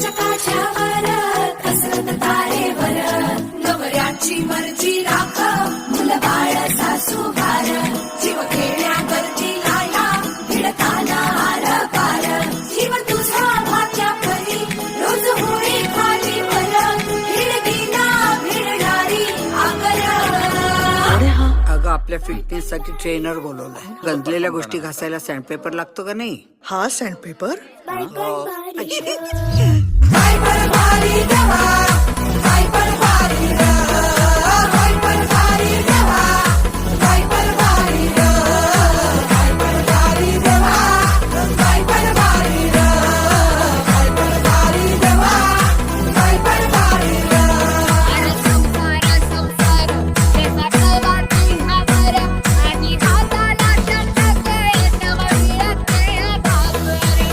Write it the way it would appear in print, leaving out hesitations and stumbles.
चकाच्यावर कसरत तारेवर नवऱ्याची मर्जी राख मुलं बाळ सासू भार जीव खेळण्यावरती लाया भिडताना आर पार जीव तुझा भाच्या परी रोज होळी खाली वर भिडकीला भिडणारी आकर. अगं आपल्या फिटनेस साठी ट्रेनर बोलवलाय. गंजलेल्या गोष्टी घासायला सँडपेपर लागतो का नाही? हा सँडपेपर बाय बाय बारी देवा